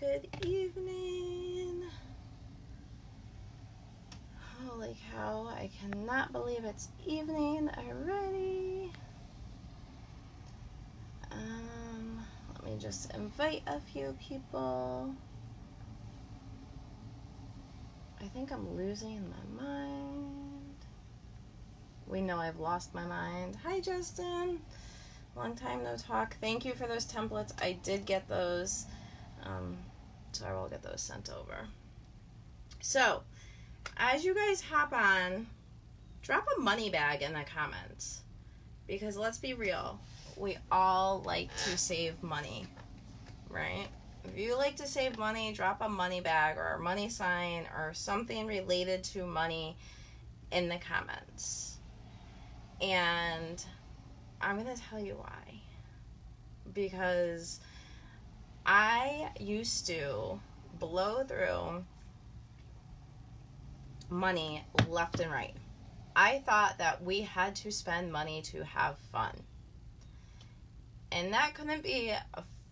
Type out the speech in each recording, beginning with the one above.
Good evening. Holy cow, I cannot believe it's evening already. Let me just invite a few people. I think I'm losing my mind. We know I've lost my mind. Hi, Justin. Long time no talk. Thank you for those templates. I did get those. So I will get those sent over. So, as you guys hop on, drop a money bag in the comments. Because let's be real, we all like to save money, right? If you like to save money, drop a money bag or a money sign or something related to money in the comments. And I'm going to tell you why. Because I used to blow through money left and right. I thought that we had to spend money to have fun. And that couldn't be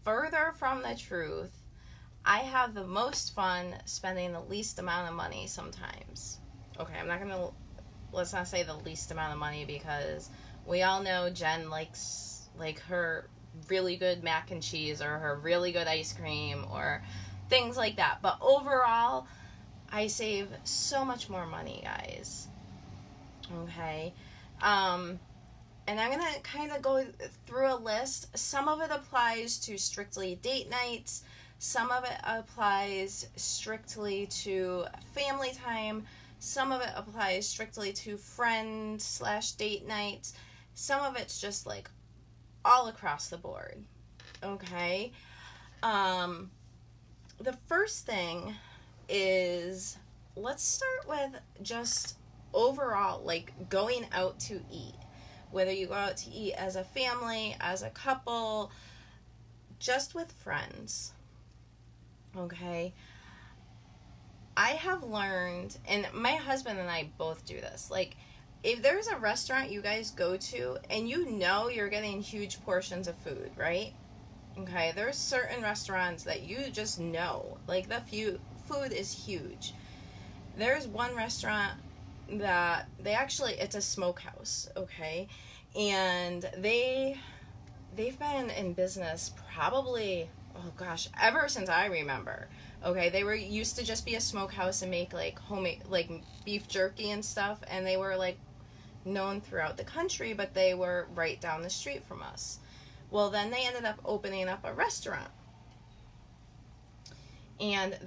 further from the truth. I have the most fun spending the least amount of money sometimes. Okay, let's not say the least amount of money, because we all know Jen likes her really good mac and cheese or her really good ice cream or things like that. But overall, I save so much more money, guys. Okay. And I'm going to kind of go through a list. Some of it applies to strictly date nights. Some of it applies strictly to family time. Some of it applies strictly to friend/date nights. Some of it's just like all across the board. Okay. The first thing is, let's start with just overall, like going out to eat. Whether you go out to eat as a family, as a couple, just with friends. Okay. I have learned, and my husband and I both do this, like, if there's a restaurant you guys go to and you know you're getting huge portions of food, right? Okay, there's certain restaurants that you just know, like, food is huge. There's one restaurant that it's a smokehouse, okay? And they've been in business probably, oh gosh, ever since I remember. Okay, they were used to just be a smokehouse and make like homemade, like beef jerky and stuff, and they were like known throughout the country, but they were right down the street from us. Well, then they ended up opening up a restaurant. And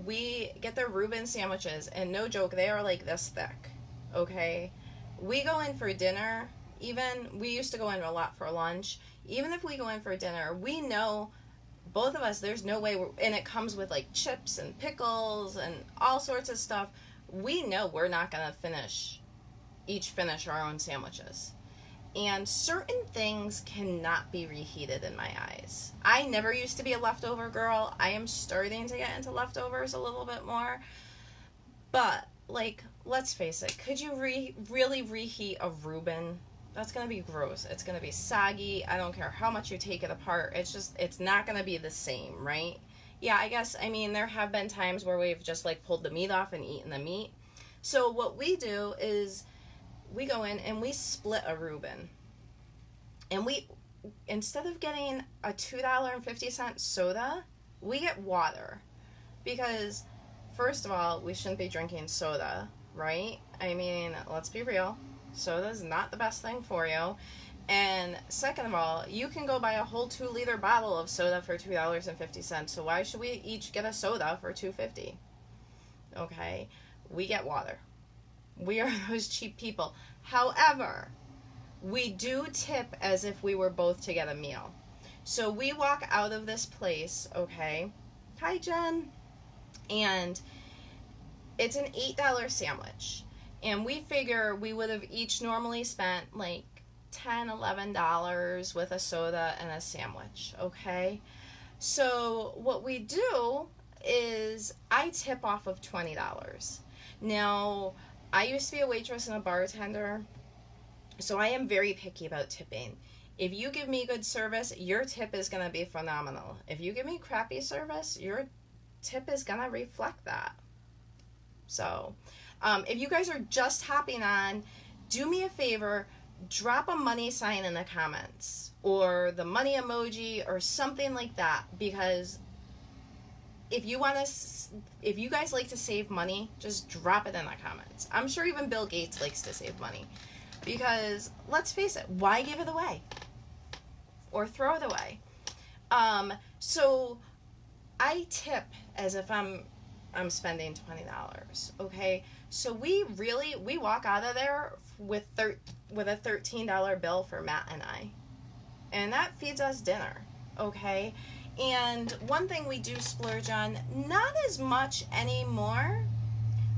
we get their Reuben sandwiches, and no joke, they are like this thick. Okay? We go in for dinner, we used to go in a lot for lunch. Even if we go in for dinner, we know, both of us, there's no way, and it comes with like chips and pickles and all sorts of stuff. We know we're not going to finish our own sandwiches. And certain things cannot be reheated in my eyes. I never used to be a leftover girl. I am starting to get into leftovers a little bit more. But, like, let's face it. Could you really reheat a Reuben? That's going to be gross. It's going to be soggy. I don't care how much you take it apart. It's not going to be the same, right? Yeah, I guess, there have been times where we've just, like, pulled the meat off and eaten the meat. So what we do is, we go in and we split a Reuben. And instead of getting a $2.50 soda, we get water. Because, first of all, we shouldn't be drinking soda, right? Let's be real. Soda is not the best thing for you. And second of all, you can go buy a whole 2-liter bottle of soda for $2.50. So why should we each get a soda for $2.50? Okay? We get water. We are those cheap people. However, we do tip as if we were both to get a meal. So we walk out of this place, okay? Hi, Jen. And it's an $8 sandwich. And we figure we would have each normally spent like $10, $11 with a soda and a sandwich, okay? So what we do is I tip off of $20. Now, I used to be a waitress and a bartender, so I am very picky about tipping. If you give me good service, your tip is going to be phenomenal. If you give me crappy service, your tip is gonna reflect that. So, if you guys are just hopping on, do me a favor, drop a money sign in the comments or the money emoji or something like that, because if you guys like to save money, just drop it in the comments. I'm sure even Bill Gates likes to save money, because let's face it, why give it away or throw it away? So I tip as if I'm spending $20. Okay, so we walk out of there with a $13 bill for Matt and I, and that feeds us dinner. Okay, and one thing we do splurge on, not as much anymore,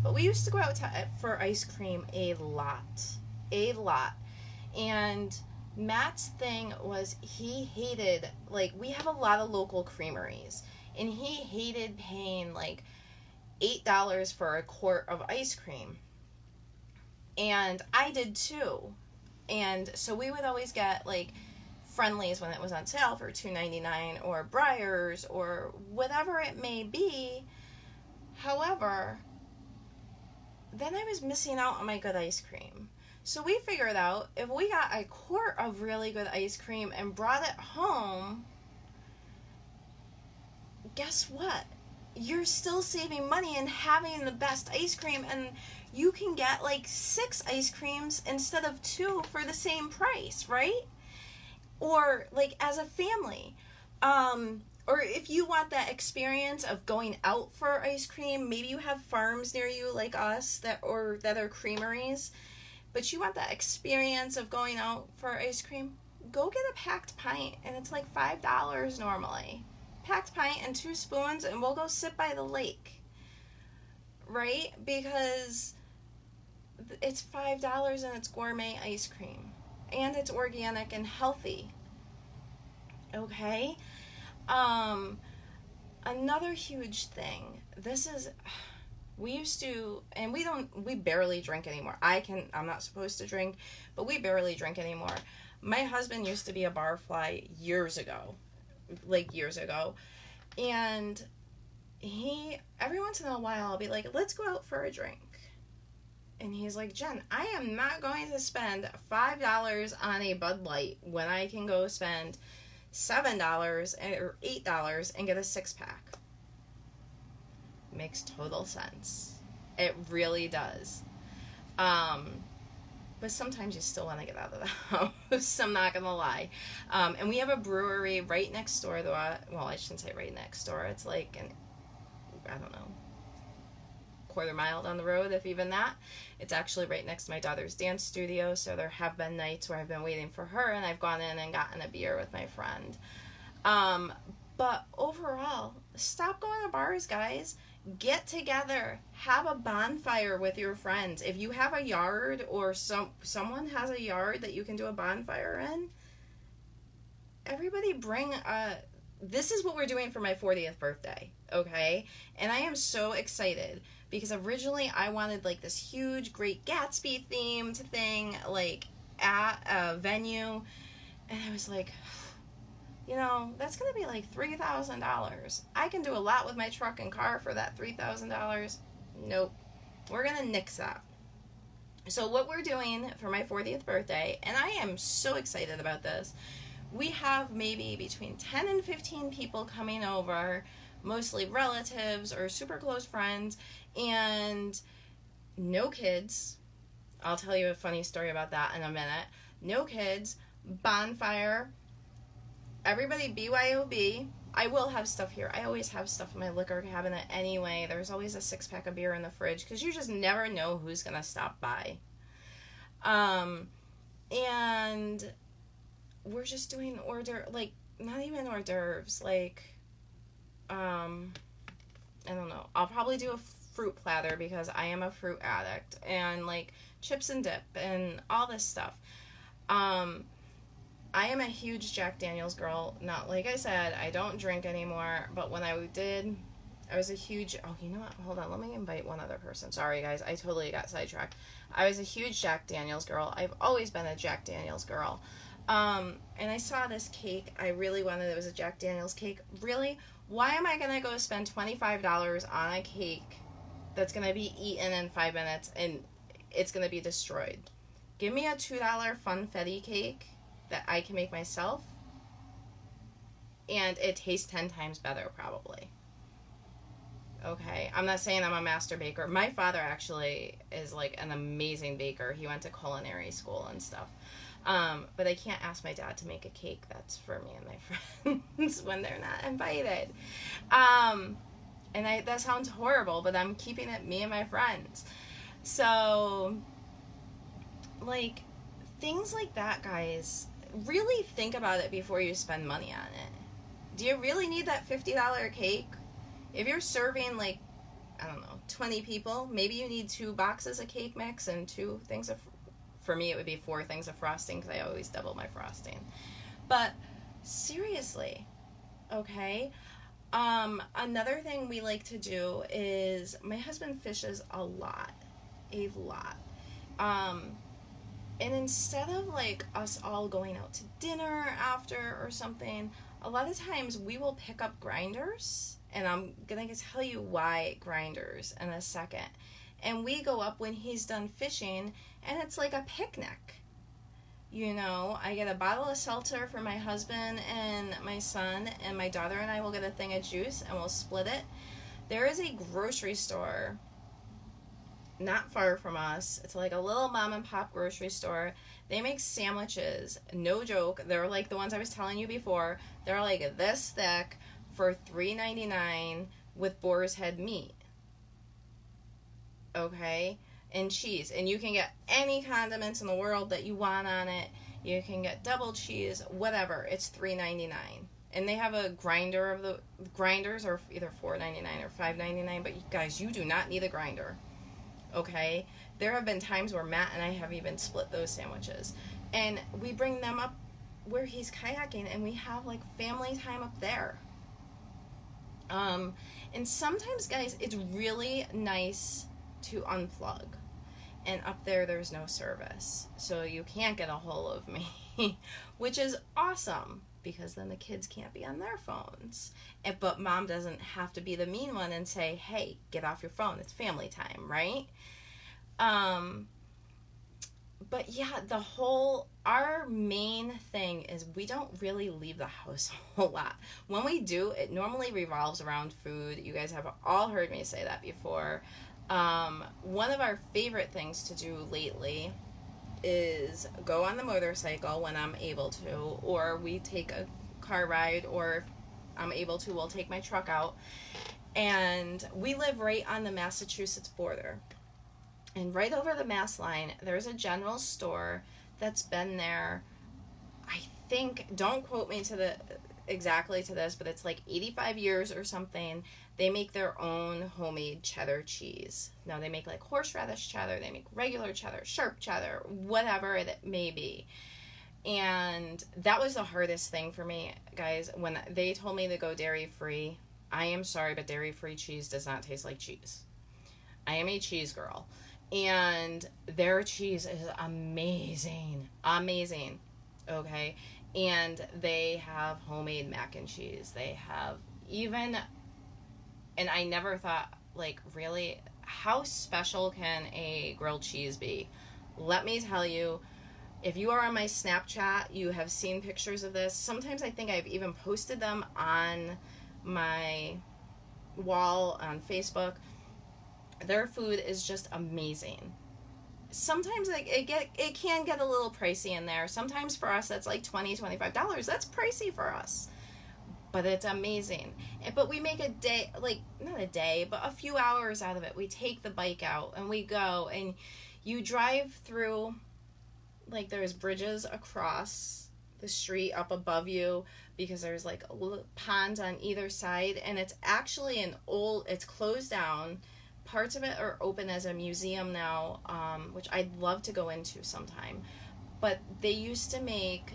but we used to go out for ice cream a lot, and Matt's thing was he hated, like, we have a lot of local creameries, and he hated paying like $8 for a quart of ice cream. And I did too. And so we would always get like Friendlies when it was on sale for $2.99, or Breyers, or whatever it may be. However, then I was missing out on my good ice cream. So we figured out, if we got a quart of really good ice cream and brought it home, guess what? You're still saving money and having the best ice cream, and you can get like 6 ice creams instead of 2 for the same price, right? Or like as a family. Or if you want that experience of going out for ice cream, maybe you have farms near you like us that are creameries, but you want that experience of going out for ice cream, go get a packed pint, and it's like $5 normally. Packed pint and 2 spoons, and we'll go sit by the lake, right? Because it's $5 and it's gourmet ice cream, and it's organic and healthy. Okay. Another huge thing, we used to, and we barely drink anymore. I'm not supposed to drink, but we barely drink anymore. My husband used to be a barfly years ago. And he, every once in a while, I'll be like, let's go out for a drink. And he's like, Jen, I am not going to spend $5 on a Bud Light when I can go spend $7 or $8 and get a 6-pack. Makes total sense. It really does. But sometimes you still want to get out of the house. I'm not gonna lie. And we have a brewery right next door. Well, I shouldn't say right next door. It's like I don't know, quarter mile down the road, if even that. It's actually right next to my daughter's dance studio. So there have been nights where I've been waiting for her, and I've gone in and gotten a beer with my friend. But overall, stop going to bars, guys. Get together, have a bonfire with your friends. If you have a yard, or someone has a yard that you can do a bonfire in, everybody this is what we're doing for my 40th birthday, okay? And I am so excited, because originally I wanted like this huge Great Gatsby themed thing, like at a venue, and I was like, that's going to be like $3,000. I can do a lot with my truck and car for that $3,000. Nope. We're going to nix that. So what we're doing for my 40th birthday, and I am so excited about this, we have maybe between 10 and 15 people coming over, mostly relatives or super close friends, and no kids. I'll tell you a funny story about that in a minute. No kids, bonfire, everybody BYOB. I will have stuff here. I always have stuff in my liquor cabinet anyway. There's always a 6-pack of beer in the fridge, because you just never know who's going to stop by. And we're just doing not even hors d'oeuvres, I don't know. I'll probably do a fruit platter, because I am a fruit addict, and like chips and dip and all this stuff. I am a huge Jack Daniels girl. Now, like I said, I don't drink anymore, but when I did, I was a huge, you know what? Hold on, let me invite one other person. Sorry, guys, I totally got sidetracked. I was a huge Jack Daniels girl. I've always been a Jack Daniels girl. And I saw this cake. I really wanted it. It was a Jack Daniels cake. Really? Why am I going to go spend $25 on a cake that's going to be eaten in 5 minutes and it's going to be destroyed? Give me a $2 funfetti cake that I can make myself, and it tastes 10 times better, probably. Okay, I'm not saying I'm a master baker. My father actually is like an amazing baker. He went to culinary school and stuff. But I can't ask my dad to make a cake that's for me and my friends when they're not invited. And that sounds horrible, but I'm keeping it me and my friends. So, like, things like that, guys, really think about it before you spend money on it. Do you really need that $50 cake? If you're serving, like, I don't know, 20 people, maybe you need 2 boxes of cake mix and 2 things of, for me it would be 4 things of frosting because I always double my frosting. But seriously, okay? Another thing we like to do is my husband fishes a lot. And instead of like us all going out to dinner after or something, a lot of times we will pick up grinders, and I'm gonna tell you why grinders in a second. And we go up when he's done fishing, and it's like a picnic. You know, I get a bottle of seltzer for my husband and my son, and my daughter and I will get a thing of juice, and we'll split it. There is a grocery store not far from us. It's like a little mom and pop grocery store. They make sandwiches, no joke. They're like the ones I was telling you before. They're like this thick for $3.99 with boar's head meat. Okay? And cheese. And you can get any condiments in the world that you want on it. You can get double cheese, whatever. It's $3.99. And they have a grinder of the grinders are either $4.99 or $5.99, but you guys, you do not need a grinder. Okay? There have been times where Matt and I have even split those sandwiches. And we bring them up where he's kayaking, and we have like family time up there. And sometimes, guys, it's really nice to unplug. And up there's no service. So you can't get a hold of me, which is awesome because then the kids can't be on their phones. But mom doesn't have to be the mean one and say, hey, get off your phone. It's family time, right? But yeah, our main thing is we don't really leave the house a whole lot. When we do, it normally revolves around food. You guys have all heard me say that before. One of our favorite things to do lately is go on the motorcycle when I'm able to, or we take a car ride, or if I'm able to, we'll take my truck out. And we live right on the Massachusetts border. And right over the Mass line, there's a general store that's been there, I think, don't quote me exactly to this, but it's like 85 years or something. They make their own homemade cheddar cheese. Now, they make like horseradish cheddar, they make regular cheddar, sharp cheddar, whatever it may be. And that was the hardest thing for me, guys, when they told me to go dairy-free. I am sorry, but dairy-free cheese does not taste like cheese. I am a cheese girl. And their cheese is amazing. Amazing. Okay? And they have homemade mac and cheese. They have and I never thought, like, really, how special can a grilled cheese be? Let me tell you, if you are on my Snapchat, you have seen pictures of this. Sometimes I think I've even posted them on my wall on Facebook. Their food is just amazing. Sometimes it can get a little pricey in there. Sometimes for us that's like $20, $25. That's pricey for us. But it's amazing. But we make a day, like, not a day, but a few hours out of it. We take the bike out and we go, and you drive through, like, there's bridges across the street up above you because there's like ponds on either side, and it's actually it's closed down. Parts of it are open as a museum now, which I'd love to go into sometime. But they used to make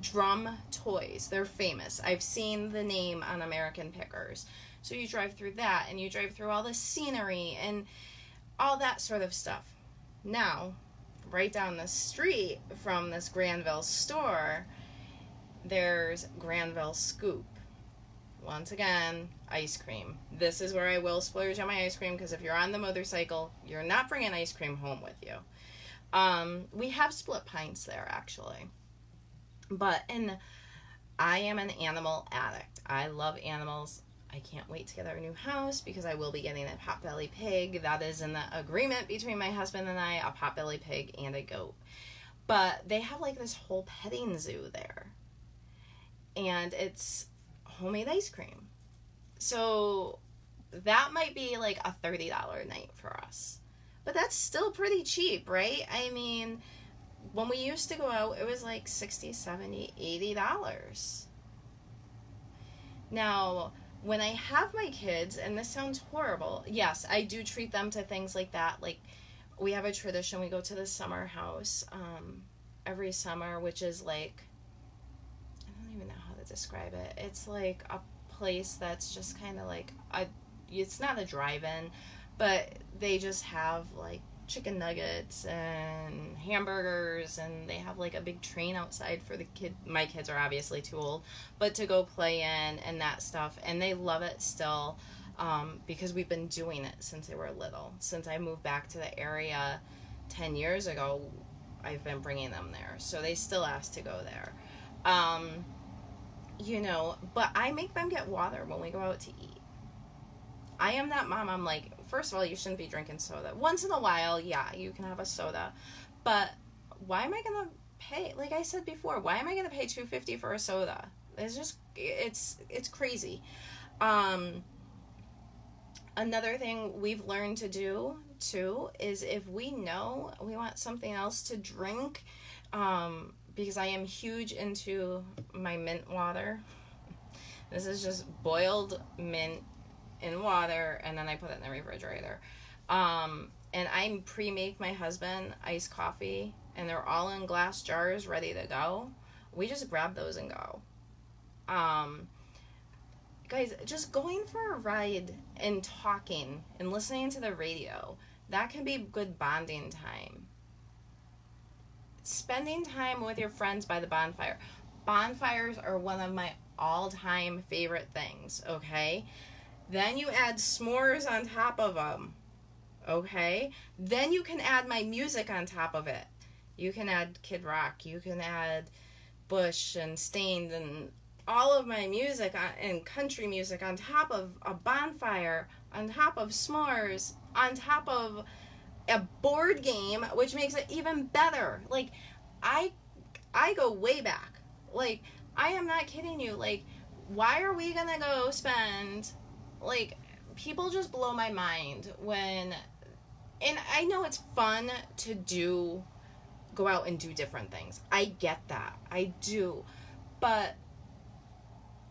drum toys. They're famous. I've seen the name on American Pickers. So you drive through that, and you drive through all the scenery and all that sort of stuff. Now, right down the street from this Granville store, there's Granville Scoop. once again, ice cream. This is where I will splurge on my ice cream, because if you're on the motorcycle, you're not bringing ice cream home with you. We have split pints there, actually. And I am an animal addict. I love animals. I can't wait to get our new house because I will be getting a potbelly pig. That is in the agreement between my husband and I, a potbelly pig and a goat. But they have like this whole petting zoo there. And it's homemade ice cream. So that might be like a $30 night for us. But that's still pretty cheap, right? I mean, when we used to go out, it was like $60, $70, $80. Now, when I have my kids, and this sounds horrible, yes, I do treat them to things like that. Like, we have a tradition, we go to the summer house every summer, which is like, I don't even know how to describe it. It's like a place that's just kind of like, it's not a drive-in, but they just have like chicken nuggets and hamburgers, and they have like a big train outside for the kid. My kids are obviously too old, but to go play in and that stuff, and they love it still, because we've been doing it since they were little. Since I moved back to the area 10 years ago, I've been bringing them there, so they still ask to go there. But I make them get water when we go out to eat. I am that mom. I'm like, first of all, you shouldn't be drinking soda. Once in a while, yeah, you can have a soda. But why am I going to pay, like I said before, why am I going to pay $2.50 for a soda? It's just, it's crazy. Another thing we've learned to do, too, is if we know we want something else to drink, because I am huge into my mint water. This is just boiled mint in water, and then I put it in the refrigerator. And I pre-make my husband iced coffee, and they're all in glass jars ready to go. We just grab those and go. Guys, just going for a ride and talking and listening to the radio, that can be good bonding time. Spending time with your friends by the bonfire. Bonfires are one of my all-time favorite things, okay? Then you add s'mores on top of them, okay? Then you can add my music on top of it. You can add Kid Rock, you can add Bush and Stained and all of my music and country music on top of a bonfire, on top of s'mores, on top of a board game, which makes it even better. Like, I go way back. Like, I am not kidding you. Like, why are we gonna go spend, like, people just blow my mind when, and I know it's fun to go out and do different things. I get that. I do. But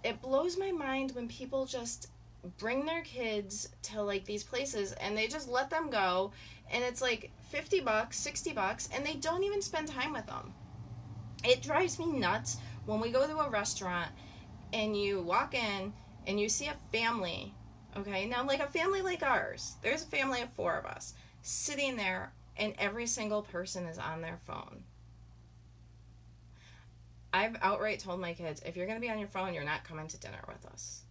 it blows my mind when people just bring their kids to, like, these places and they just let them go, and it's like $50, $60, and they don't even spend time with them. It drives me nuts when we go to a restaurant and you walk in and you see a family, okay? Now, like a family like ours, there's a family of 4 of us sitting there, and every single person is on their phone. I've outright told my kids, if you're going to be on your phone, you're not coming to dinner with us.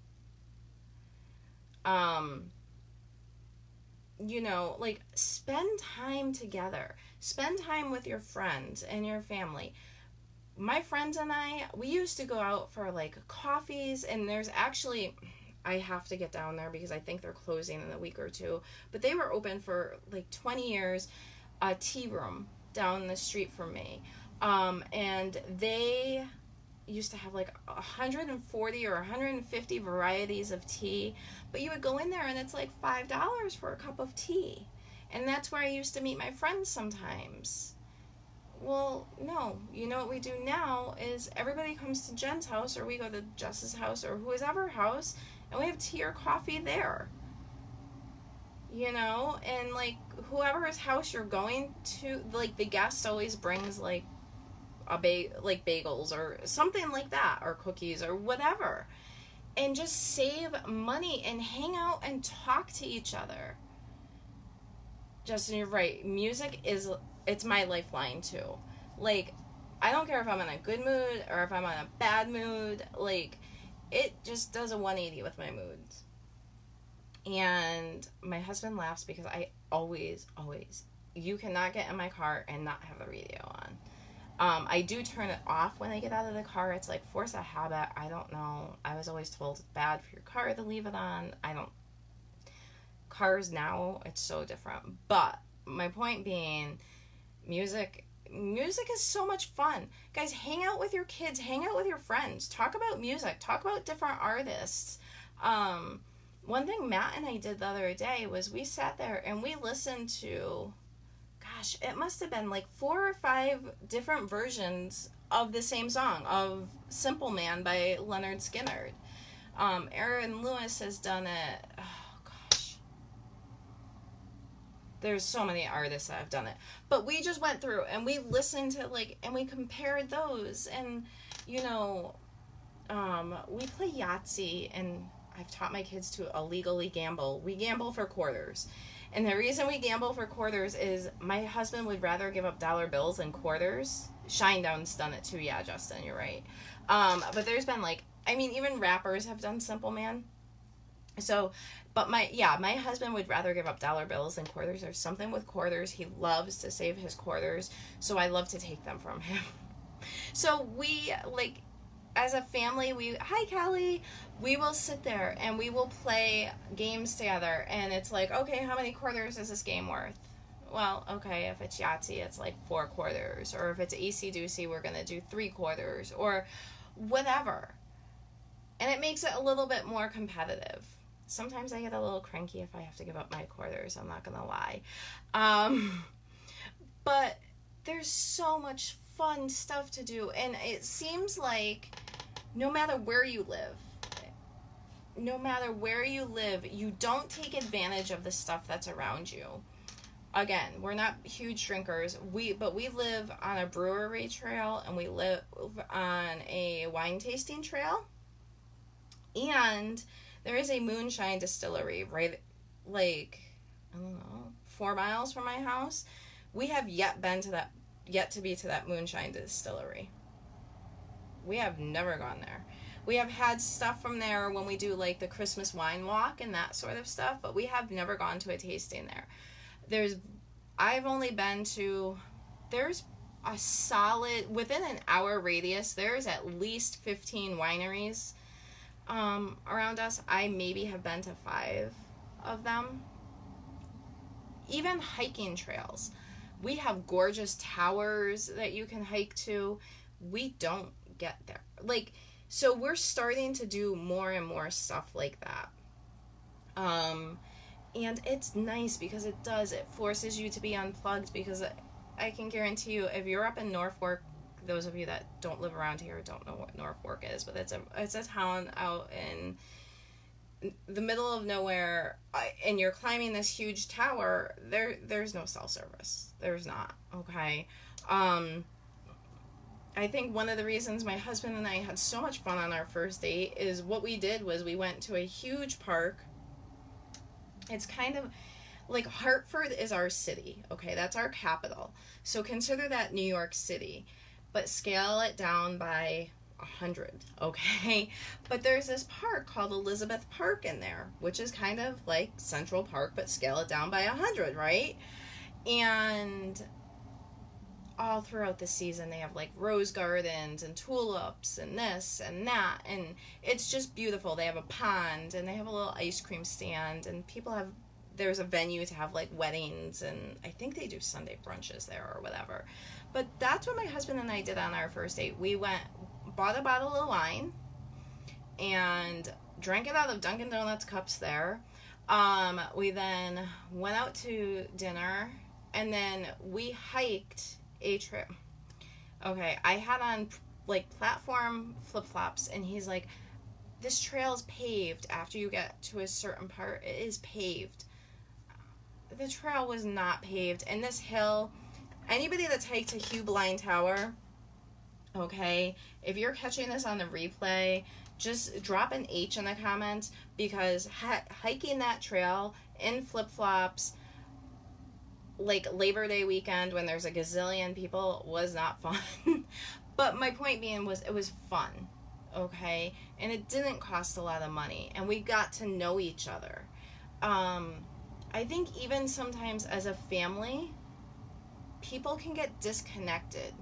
Like, spend time together. Spend time with your friends and your family. My friends and I, we used to go out for, like, coffees, and there's actually, I have to get down there because I think they're closing in a week or two, but they were open for, like, 20 years, a tea room down the street from me. And they used to have like 140 or 150 varieties of tea, but you would go in there and it's like $5 for a cup of tea. And that's where I used to meet my friends sometimes. Well, no, you know what we do now is everybody comes to Jen's house, or we go to Jess's house, or whoever's house, and we have tea or coffee there. And like whoever's house you're going to, like the guest always brings like like bagels or something like that, or cookies or whatever, and just save money and hang out and talk to each other. Justin, you're right. Music it's my lifeline too. Like, I don't care if I'm in a good mood or if I'm in a bad mood. Like, it just does a 180 with my moods. And my husband laughs because I always, you cannot get in my car and not have the radio on. I do turn it off when I get out of the car. It's like force a habit. I don't know. I was always told it's bad for your car to leave it on. Cars now, it's so different. But my point being, music is so much fun. Guys, hang out with your kids, hang out with your friends, talk about music, talk about different artists. One thing Matt and I did the other day was we sat there and we listened to, gosh, it must have been like 4 or 5 different versions of the same song, of Simple Man by Leonard Skinner. Aaron Lewis has done it. There's so many artists that have done it. But we just went through and we listened to and we compared those. And, we play Yahtzee, and I've taught my kids to illegally gamble. We gamble for quarters. And the reason we gamble for quarters is my husband would rather give up dollar bills than quarters. Shinedown's done it too. Yeah, Justin, you're right. But there's been even rappers have done Simple Man. So, but my husband would rather give up dollar bills than quarters. There's something with quarters. He loves to save his quarters. So I love to take them from him. So we, as a family, hi Kelly, we will sit there and we will play games together. And it's like, okay, how many quarters is this game worth? Well, okay, if it's Yahtzee, it's like 4 quarters. Or if it's AC Doocy, we're going to do 3 quarters. Or whatever. And it makes it a little bit more competitive. Sometimes I get a little cranky if I have to give up my quarters. I'm not going to lie. But there's so much fun stuff to do. And it seems like no matter where you live, you don't take advantage of the stuff that's around you. Again, we're not huge drinkers. But we live on a brewery trail, and we live on a wine tasting trail. And there is a moonshine distillery right, 4 miles from my house. We have yet to be to that moonshine distillery. We have never gone there. We have had stuff from there when we do the Christmas wine walk and that sort of stuff, but we have never gone to a tasting there. I've only been to, there's a solid, within an hour radius, there's at least 15 wineries around us. I maybe have been to 5 of them. Even hiking trails. We have gorgeous towers that you can hike to. We don't get there. So we're starting to do more and more stuff like that. And it's nice because it forces you to be unplugged, because I can guarantee you, if you're up in Norfolk, those of you that don't live around here don't know what Norfolk is, but it's a town out in the middle of nowhere, and you're climbing this huge tower. There's no cell service. There's not. Okay. I think one of the reasons my husband and I had so much fun on our first date is what we did was we went to a huge park. It's kind of Hartford is our city. Okay, that's our capital. So consider that New York City, but scale it down by 100, okay? But there's this park called Elizabeth Park in there, which is kind of like Central Park, but scale it down by 100, right? And all throughout the season, they have rose gardens and tulips and this and that, and it's just beautiful. They have a pond, and they have a little ice cream stand, and there's a venue to have weddings, and I think they do Sunday brunches there or whatever. But that's what my husband and I did on our first date. We bought a bottle of wine and drank it out of Dunkin' Donuts cups there. We then went out to dinner, and then we hiked a trip. Okay, I had on platform flip-flops, and he's like, this trail is paved after you get to a certain part. It is paved. The trail was not paved. And this hill, anybody that's hiked to Hugh Blind Tower, okay, if you're catching this on the replay, just drop an H in the comments, because hiking that trail in flip-flops Labor Day weekend when there's a gazillion people was not fun. But my point being was, it was fun. okay? And it didn't cost a lot of money, and we got to know each other. I think even sometimes as a family, people can get disconnected,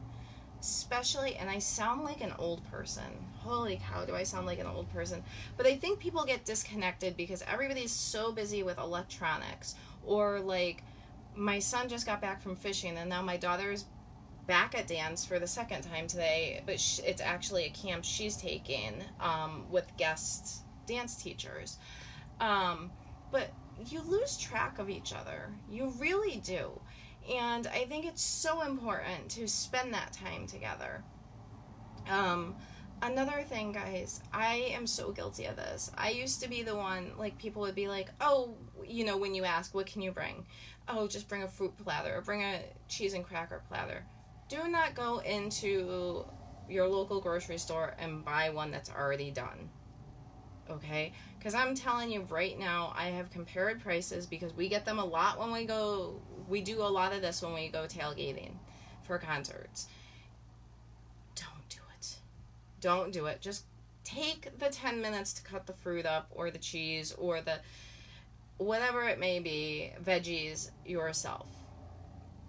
especially, and I sound like an old person. Holy cow, do I sound like an old person? But I think people get disconnected because everybody's so busy with electronics, or like my son just got back from fishing, and now my daughter's back at dance for the second time today, but it's actually a camp she's taking with guest dance teachers. But you lose track of each other. You really do. And I think it's so important to spend that time together. Another thing, guys, I am so guilty of this. I used to be the one, like, people would be like, oh, you know, when you ask, what can you bring? Oh, just bring a fruit platter, or bring a cheese and cracker platter. Do not go into your local grocery store and buy one that's already done. Okay? Because I'm telling you right now, I have compared prices because we get them a lot when we go, we do a lot of this when we go tailgating for concerts. Don't do it. Don't do it. Just take the 10 minutes to cut the fruit up, or the cheese, or the whatever it may be, veggies yourself.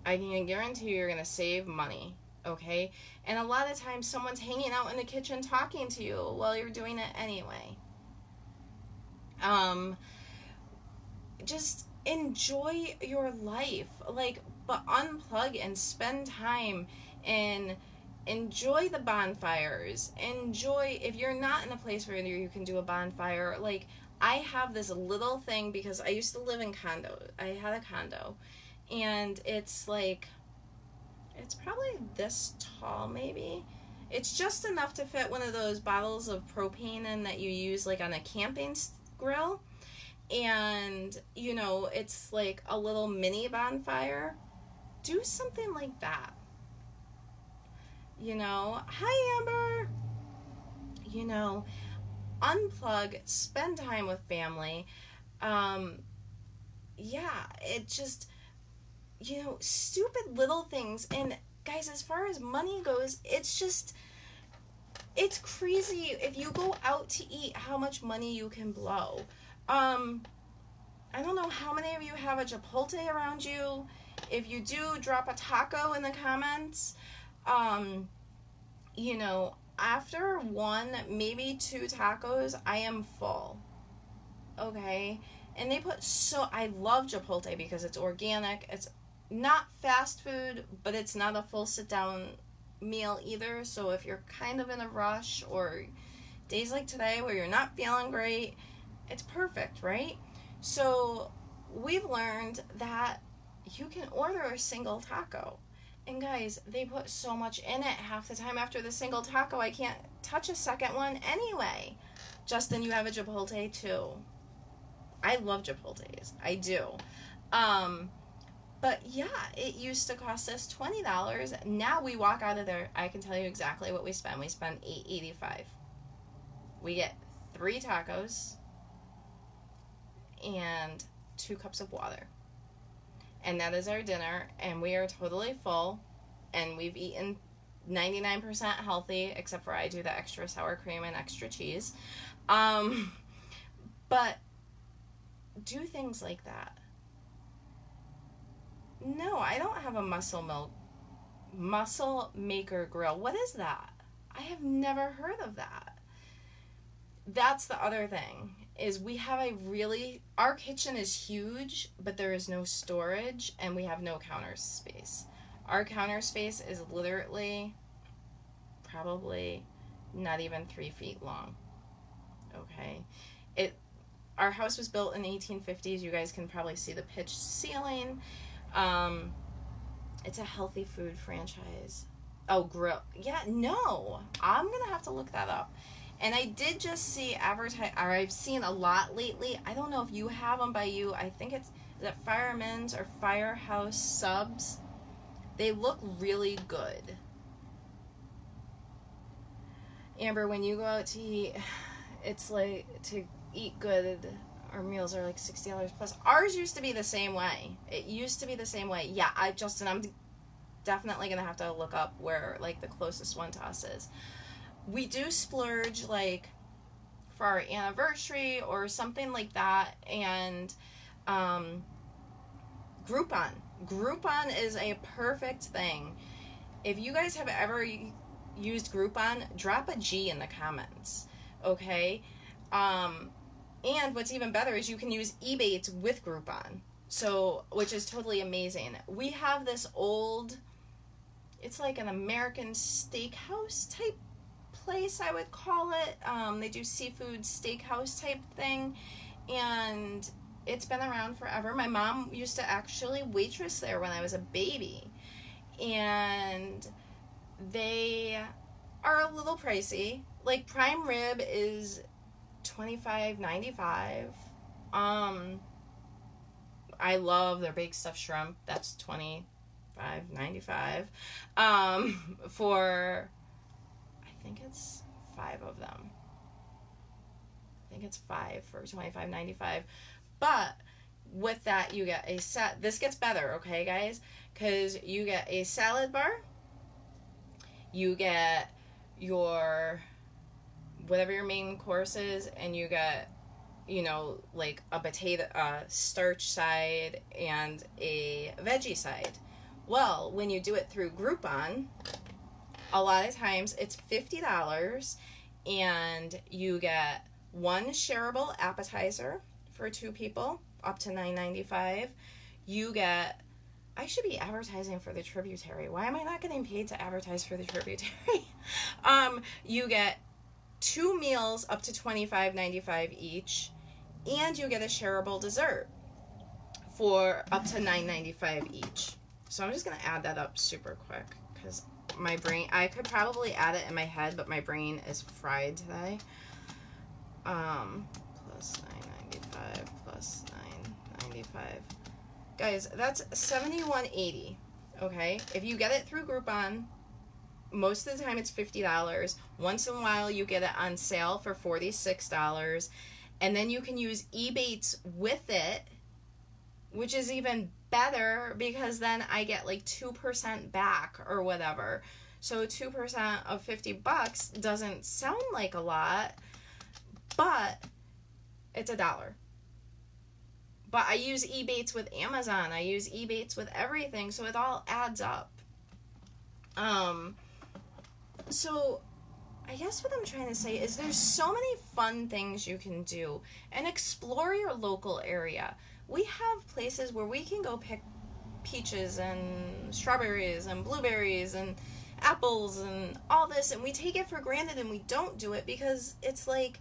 I can guarantee you're going to save money, okay? And a lot of times someone's hanging out in the kitchen talking to you while you're doing it anyway. Just enjoy your life, like, but unplug and spend time and enjoy the bonfires. Enjoy, if you're not in a place where you can do a bonfire, like, I have this little thing because I used to live in condo. I had a condo, and it's like, it's probably this tall, maybe. It's just enough to fit one of those bottles of propane in that you use like on a camping grill. And, you know, it's like a little mini bonfire. Do something like that. You know, hi Amber. You know, unplug, spend time with family. Yeah, it just, you know, stupid little things. And guys, as far as money goes, it's just, it's crazy if you go out to eat how much money you can blow. I don't know how many of you have a Chipotle around you. If you do, drop a taco in the comments. You know, after one, maybe two tacos, I am full. Okay? And they put I love Chipotle because it's organic. It's not fast food, but it's not a full sit down meal either. So if you're kind of in a rush, or days like today where you're not feeling great, it's perfect, right? So we've learned that you can order a single taco. And guys, they put so much in it half the time. After the single taco, I can't touch a second one anyway. Justin, you have a Chipotle too. I love Chipotles. I do. But yeah, it used to cost us $20. Now we walk out of there, I can tell you exactly what we spend. We spend $8.85. We get 3 tacos and 2 cups of water. And that is our dinner, and we are totally full, and we've eaten 99% healthy, except for I do the extra sour cream and extra cheese. But do things like that. No, I don't have a Muscle Maker grill. What is that? I have never heard of that. That's the other thing, is we have our kitchen is huge, but there is no storage, and we have no counter space. Our counter space is literally probably not even 3 feet long. Okay? Our house was built in the 1850s. You guys can probably see the pitched ceiling. It's a healthy food franchise. Oh, grill. Yeah, no. I'm going to have to look that up. And I did just see I've seen a lot lately. I don't know if you have them by you. I think is it Fireman's or Firehouse subs. They look really good. Amber, when you go out to eat, it's like, to eat good, our meals are like $60 plus. Ours used to be the same way. It used to be the same way. Yeah, Justin, I'm definitely going to have to look up where, like, the closest one to us is. we do splurge like for our anniversary or something like that. And um, Groupon. Groupon is a perfect thing. If you guys have ever used Groupon, drop a G in the comments. Okay? And what's even better is you can use Ebates with Groupon. So, which is totally amazing. We have this old, it's like an American steakhouse type place, I would call it. They do seafood steakhouse type thing. And it's been around forever. My mom used to actually waitress there when I was a baby. And they are a little pricey. Like prime rib is $25.95. I love their baked stuffed shrimp. That's $25.95. For I think it's 5 of them. I think it's 5 for $25.95. But with that, you get a set. This gets better, okay, guys? Because you get a salad bar. You get your whatever your main course is, and you get, you know, like a potato, starch side and a veggie side. Well, when you do it through Groupon, a lot of times it's $50, and you get one shareable appetizer for 2 people, up to $9.95. You get, I should be advertising for the Tributary. Why am I not getting paid to advertise for the Tributary? You get 2 meals up to $25.95 each, and you get a shareable dessert for up to $9.95 each. So I'm just going to add that up super quick because my brain, I could probably add it in my head, but my brain is fried today. Plus $9.95 plus $9.95. Guys, that's $71.80. Okay? If you get it through Groupon, most of the time it's $50. Once in a while you get it on sale for $46. And then you can use Ebates with it, which is even better because then I get like 2% back or whatever. So 2% of $50 doesn't sound like a lot, but it's $1. But I use Ebates with Amazon. I use Ebates with everything, so it all adds up. So I guess what I'm trying to say is there's so many fun things you can do, and explore your local area. We have places where we can go pick peaches and strawberries and blueberries and apples and all this, and we take it for granted and we don't do it because it's like,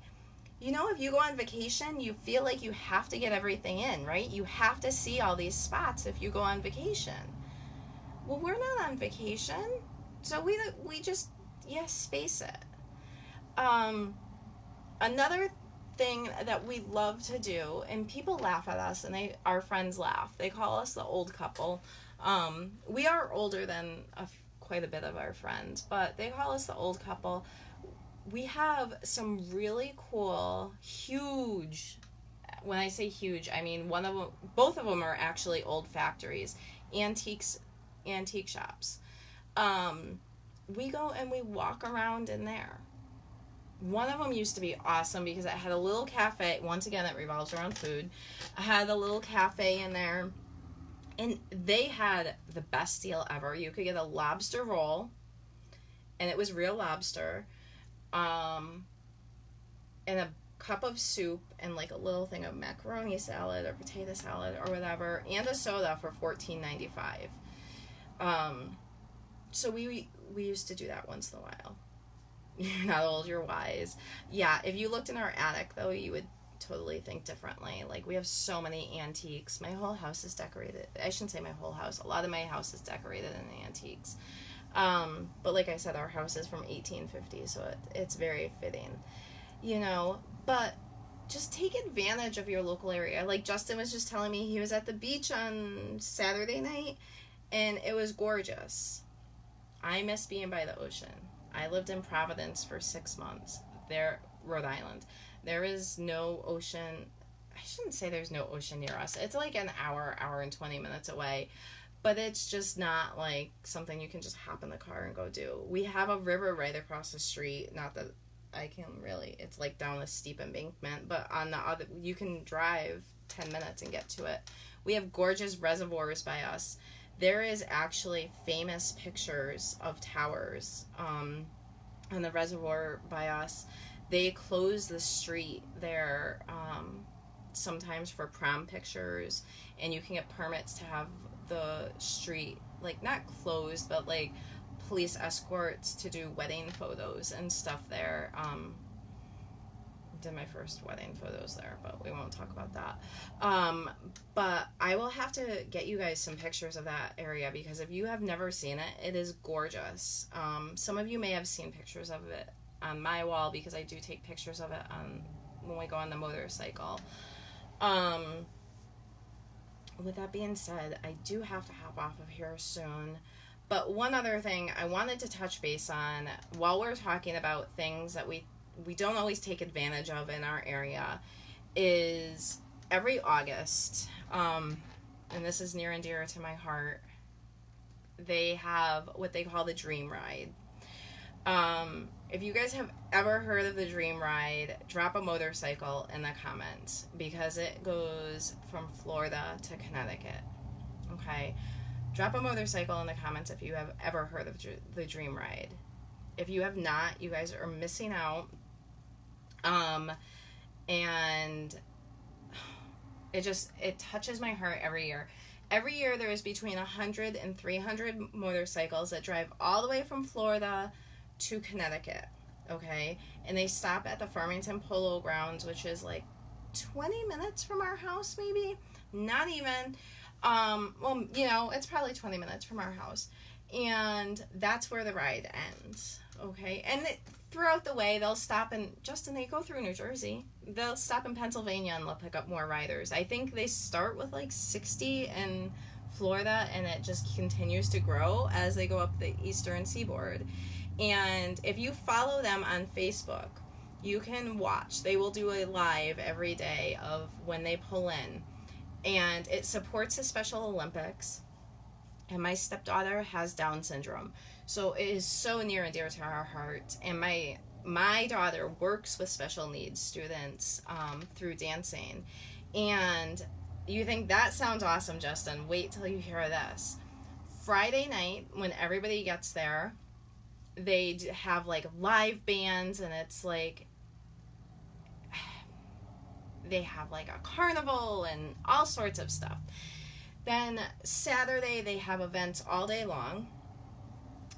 you know, if you go on vacation, you feel like you have to get everything in, right? You have to see all these spots if you go on vacation. Well, we're not on vacation, so we just, space it. Another thing that we love to do, and people laugh at us, and our friends laugh. They call us the old couple. We are older than quite a bit of our friends, but they call us the old couple. We have some really cool, huge, when I say huge, I mean both of them are actually old factories, antique shops. We go and we walk around in there. One of them used to be awesome because it had a little cafe. Once again, it revolves around food. I had a little cafe in there, and they had the best deal ever. You could get a lobster roll, and it was real lobster, and a cup of soup, and like a little thing of macaroni salad or potato salad or whatever, and a soda for $14.95. So we used to do that once in a while. You're not old, you're wise. Yeah, if you looked in our attic, though, you would totally think differently. Like, we have so many antiques. My whole house is decorated. I shouldn't say my whole house. A lot of my house is decorated in antiques. But like I said, our house is from 1850, so it's very fitting. You know, but just take advantage of your local area. Like, Justin was just telling me he was at the beach on Saturday night, and it was gorgeous. I miss being by the ocean. I lived in Providence for 6 months. There, Rhode Island. There is no ocean. I shouldn't say there's no ocean near us. It's like an hour and 20 minutes away. but it's just not like something you can just hop in the car and go do. We have a river right across the street. Not that I can really, it's like down a steep embankment, but on the other, you can drive 10 minutes and get to it. We have gorgeous reservoirs by us. There is actually famous pictures of towers on the reservoir by us. They close the street there sometimes for prom pictures, and you can get permits to have the street, like, not closed, but like police escorts to do wedding photos and stuff there. Did my first wedding photos there, but we won't talk about that. But I will have to get you guys some pictures of that area, because if you have never seen it, it is gorgeous. Some of you may have seen pictures of it on my wall, because I do take pictures of it when we go on the motorcycle. With that being said, I do have to hop off of here soon. But one other thing I wanted to touch base on while we're talking about things that we don't always take advantage of in our area is every August, and this is near and dear to my heart, they have what they call the Dream Ride. If you guys have ever heard of the Dream Ride, drop a motorcycle in the comments, because it goes from Florida to Connecticut. Okay? Drop a motorcycle in the comments if you have ever heard of the Dream Ride. If you have not, you guys are missing out. And it touches my heart every year. Every year there is between 100 and 300 motorcycles that drive all the way from Florida to Connecticut, okay? And they stop at the Farmington Polo Grounds, which is like 20 minutes from our house, maybe? Not even. Well, you know, it's probably 20 minutes from our house. And that's where the ride ends, okay? And throughout the way, they'll stop in, Justin, they go through New Jersey. They'll stop in Pennsylvania and they'll pick up more riders. I think they start with like 60 in Florida, and it just continues to grow as they go up the eastern seaboard. And if you follow them on Facebook, you can watch. They will do a live every day of when they pull in. And it supports the Special Olympics. And my stepdaughter has Down syndrome. So it is so near and dear to our heart. And my daughter works with special needs students through dancing. And you think that sounds awesome, Justin. Wait till you hear this. Friday night, when everybody gets there, they have like live bands, and it's like they have like a carnival and all sorts of stuff. Then Saturday they have events all day long.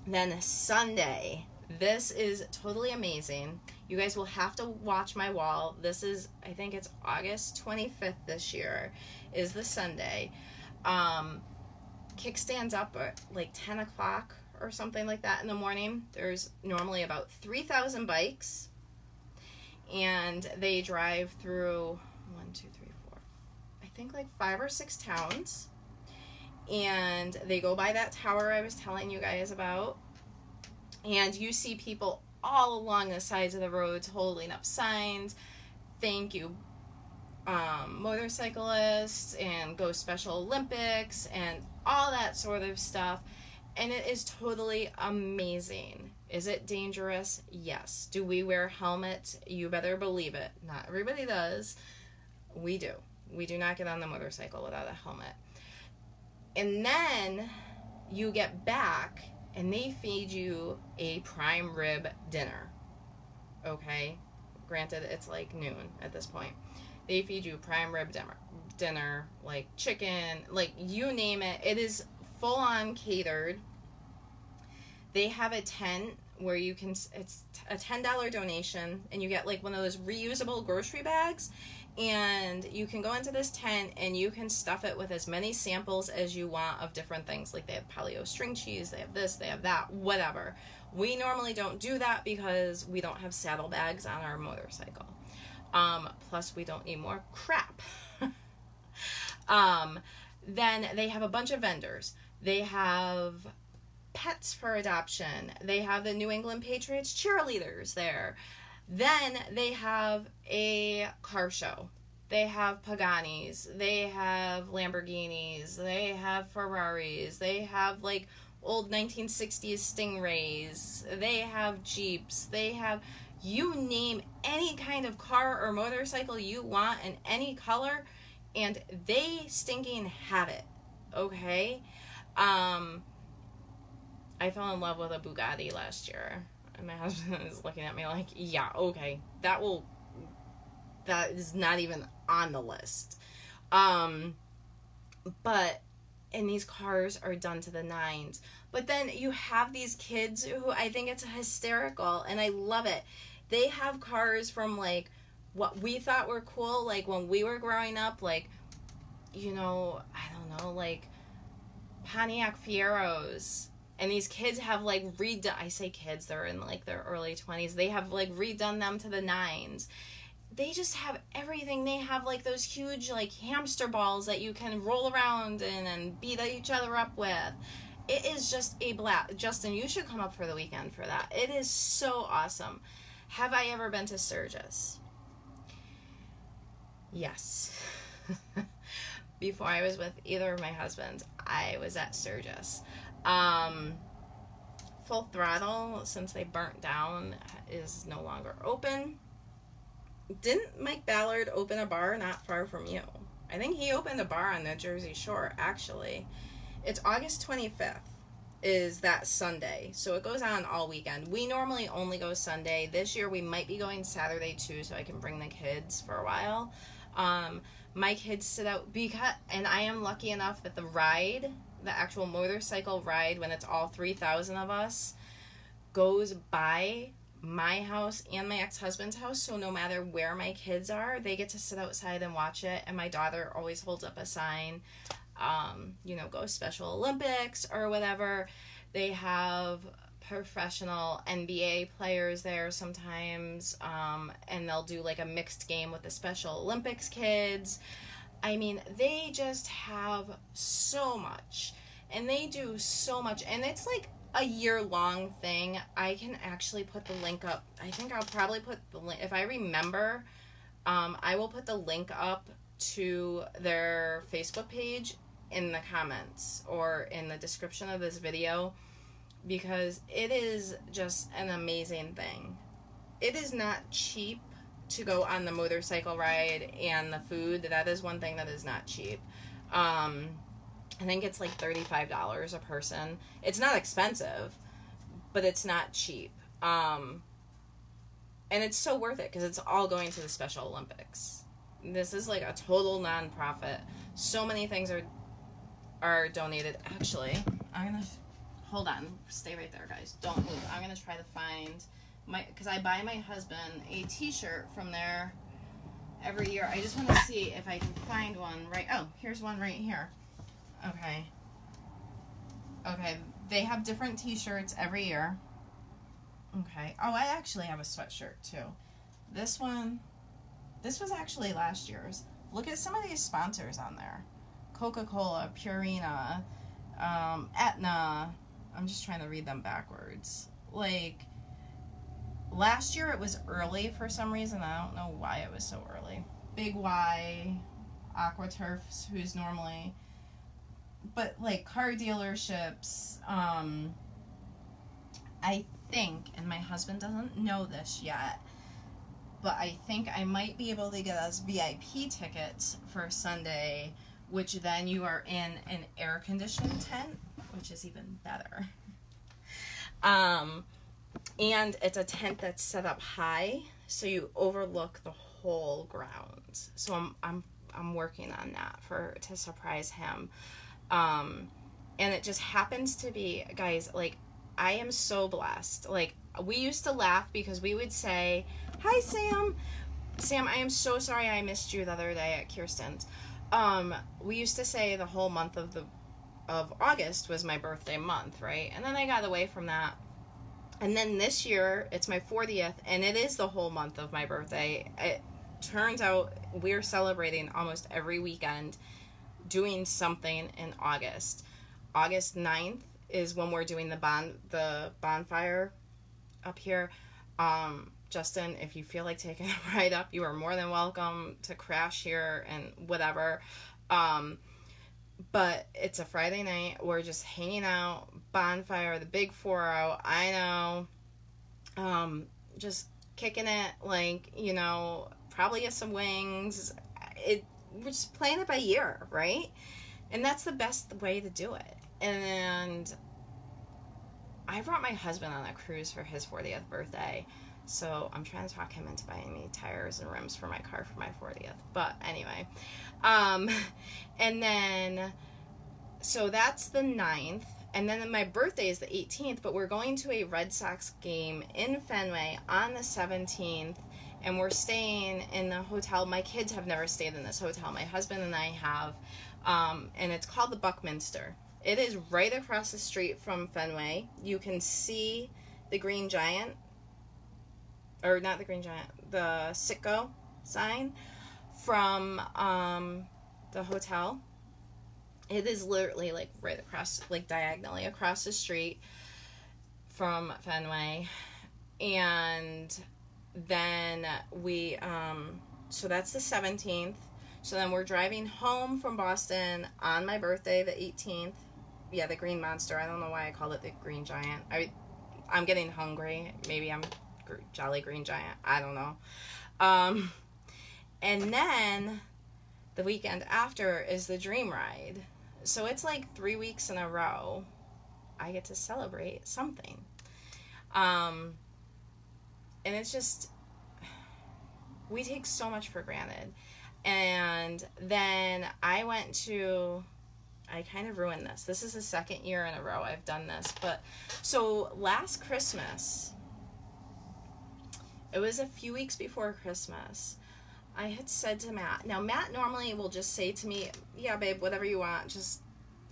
Then Sunday, this is totally amazing. You guys will have to watch my wall. This is, I think it's August 25th this year is the Sunday. Kickstands up at like 10 o'clock or something like that in the morning. There's normally about 3,000 bikes, and they drive through I think like 5 or 6 towns, and they go by that tower I was telling you guys about, and you see people all along the sides of the roads holding up signs, thank you motorcyclists, and go Special Olympics, and all that sort of stuff. And it is totally amazing. Is it dangerous? Yes. Do we wear helmets? You better believe it. Not everybody does. We do. We do not get on the motorcycle without a helmet. And then you get back and they feed you a prime rib dinner. Okay? Granted, it's like noon at this point. They feed you prime rib dinner, like chicken, like you name it. It is full on catered. They have a tent where you can, it's a $10 donation, and you get like one of those reusable grocery bags, and you can go into this tent and you can stuff it with as many samples as you want of different things. Like they have paleo string cheese, they have this, they have that, whatever. We normally don't do that because we don't have saddlebags on our motorcycle. Plus we don't need more crap. Then they have a bunch of vendors. They have pets for adoption. They have the New England Patriots cheerleaders there. Then they have a car show. They have Paganis, they have Lamborghinis, they have Ferraris, they have like old 1960s Stingrays, they have Jeeps, they have, you name any kind of car or motorcycle you want in any color, and they stinking have it. Okay? I fell in love with a Bugatti last year. And my husband is looking at me like, yeah, okay, that is not even on the list. But, and these cars are done to the nines. But then you have these kids who, I think it's hysterical, and I love it. They have cars from like what we thought were cool, like when we were growing up, like, you know, I don't know, like Pontiac Fieros. And these kids have like redone, I say kids, they're in like their early 20s. They have like redone them to the nines. They just have everything. They have like those huge like hamster balls that you can roll around in and beat each other up with. It is just a blast. Justin, you should come up for the weekend for that. It is so awesome. Have I ever been to Sturgis? Yes. Before I was with either of my husbands, I was at Sturgis. Full Throttle, since they burnt down, is no longer open. Didn't Mike Ballard open a bar not far from you? I think he opened a bar on the Jersey Shore, actually. It's August 25th is that Sunday, so it goes on all weekend. We normally only go Sunday. This year we might be going Saturday too, so I can bring the kids for a while. My kids sit out because, and I am lucky enough that the ride, the actual motorcycle ride, when it's all 3,000 of us, goes by my house and my ex-husband's house, so no matter where my kids are, they get to sit outside and watch it. And my daughter always holds up a sign, you know, go Special Olympics or whatever. They have professional NBA players there sometimes, and they'll do like a mixed game with the Special Olympics kids. I mean, they just have so much, and they do so much, and it's like a year-long thing. I can actually put the link up. I think I'll probably put the link, if I remember, I will put the link up to their Facebook page in the comments or in the description of this video, because it is just an amazing thing. It is not cheap to go on the motorcycle ride, and the food, that is one thing that is not cheap. I think it's like $35 a person. It's not expensive, but it's not cheap. And it's so worth it because it's all going to the Special Olympics. This is like a total non-profit. So many things are donated. Actually, I'm gonna hold on, stay right there, guys. Don't move. I'm gonna try to find because I buy my husband a T-shirt from there every year. I just want to see if I can find one right. Oh, here's one right here. Okay, they have different T-shirts every year. Okay. Oh, I actually have a sweatshirt too. This was actually last year's. Look at some of these sponsors on there. Coca-Cola, Purina, Aetna. I'm just trying to read them backwards. Like, last year it was early for some reason. I don't know why it was so early. Big Y, AquaTurf, who's normally... But, like, car dealerships, I think, and my husband doesn't know this yet, but I think I might be able to get us VIP tickets for Sunday, which then you are in an air-conditioned tent, which is even better. And it's a tent that's set up high, so you overlook the whole grounds. So I'm working on that to surprise him. And it just happens to be, guys, like, I am so blessed. Like, we used to laugh because we would say, hi, Sam. Sam, I am so sorry I missed you the other day at Kirsten's. We used to say the whole month of August was my birthday month, right? And then I got away from that. And then this year, it's my 40th, and it is the whole month of my birthday. It turns out we're celebrating almost every weekend, doing something in August. August 9th is when we're doing the bonfire up here. Justin, if you feel like taking a ride up, you are more than welcome to crash here and whatever. But it's a Friday night. We're just hanging out, bonfire, the big 4-0. I know. Just kicking it, like, you know, probably get some wings. We're just playing it by ear, right? And that's the best way to do it. And I brought my husband on a cruise for his 40th birthday. So I'm trying to talk him into buying me tires and rims for my car for my 40th. But anyway. And then, so that's the 9th. And then my birthday is the 18th. But we're going to a Red Sox game in Fenway on the 17th. And we're staying in the hotel. My kids have never stayed in this hotel. My husband and I have. And it's called the Buckminster. It is right across the street from Fenway. You can see the Green Giant, or not the Green Giant, the Citgo sign from the hotel. It is literally like right across, like diagonally across the street from Fenway. And then we, so that's the 17th. So then we're driving home from Boston on my birthday, the 18th. Yeah, the Green Monster. I don't know why I called it the Green Giant. I'm getting hungry. Maybe I'm Jolly Green Giant. I don't know. And then the weekend after is the Dream Ride. So it's like 3 weeks in a row I get to celebrate something. And it's just, we take so much for granted. And then I kind of ruined this. This is the second year in a row I've done this. But so last Christmas, it was a few weeks before Christmas, I had said to Matt, now Matt normally will just say to me, yeah, babe, whatever you want, just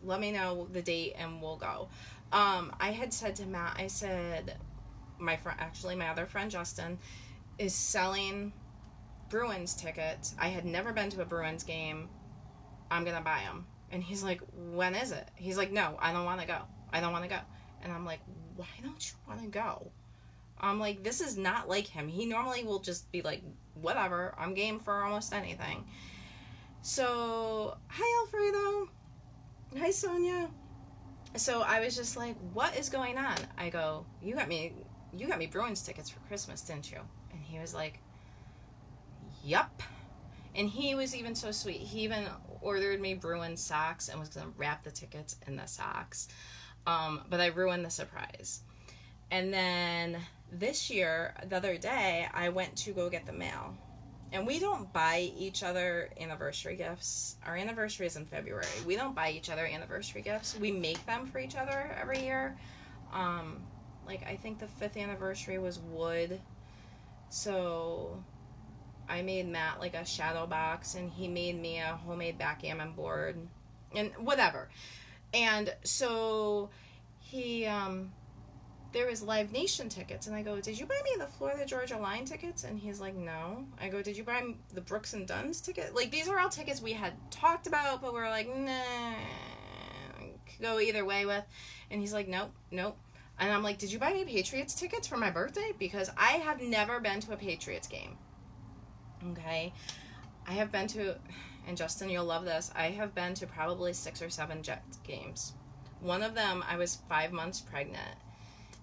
let me know the date and we'll go. I had said to Matt, I said, my other friend Justin is selling Bruins tickets. I had never been to a Bruins game. I'm gonna buy them. And he's like, when is it? He's like, no, I don't want to go. I don't want to go. And I'm like, why don't you want to go? I'm like, this is not like him. He normally will just be like, whatever, I'm game for almost anything. So, hi Alfredo. Hi Sonia. So I was just like, what is going on? I go, you got me Bruins tickets for Christmas, didn't you? And he was like, yup. And he was even so sweet. He even ordered me Bruins socks and was going to wrap the tickets in the socks. But I ruined the surprise. And then this year, the other day, I went to go get the mail. And we don't buy each other anniversary gifts. Our anniversary is in February. We don't buy each other anniversary gifts. We make them for each other every year. Like, I think the 5th anniversary was wood. So I made Matt like a shadow box, and he made me a homemade backgammon board, and whatever. And so he, there was Live Nation tickets, and I go, did you buy me the Florida Georgia Line tickets? And he's like, no. I go, did you buy the Brooks and Dunn's ticket? Like, these are all tickets we had talked about, but we were like, nah, could go either way with. And he's like, nope. And I'm like, did you buy me Patriots tickets for my birthday? Because I have never been to a Patriots game. Okay, I have been to, and Justin, you'll love this, I have been to probably 6 or 7 Jets games. One of them, I was 5 months pregnant,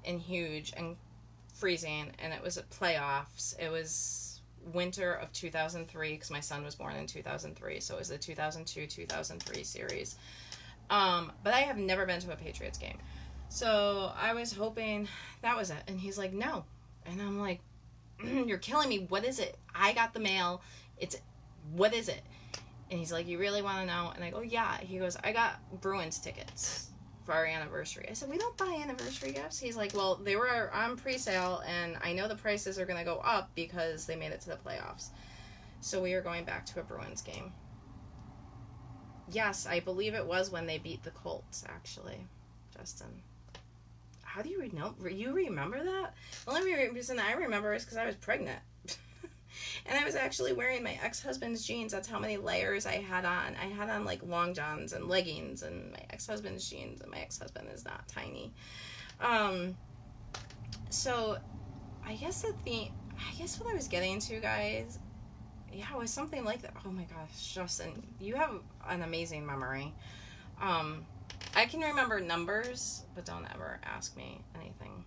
and huge, and freezing, and it was at playoffs. It was winter of 2003, because my son was born in 2003, so it was the 2002-2003 series. But I have never been to a Patriots game. So I was hoping that was it, and he's like, no. And I'm like, you're killing me. What is it? I got the mail. What is it? And he's like, you really want to know? And I go, yeah. He goes, I got Bruins tickets for our anniversary. I said, we don't buy anniversary gifts. He's like, well, they were on pre-sale, and I know the prices are going to go up because they made it to the playoffs. So we are going back to a Bruins game. Yes, I believe it was when they beat the Colts, actually, Justin. How do you know? You remember that? The only reason I remember is because I was pregnant. And I was actually wearing my ex-husband's jeans. That's how many layers I had on. I had on like long johns and leggings and my ex-husband's jeans. And my ex-husband is not tiny. So I guess I guess what I was getting to, guys, yeah, it was something like that. Oh my gosh, Justin, you have an amazing memory. I can remember numbers, but don't ever ask me anything.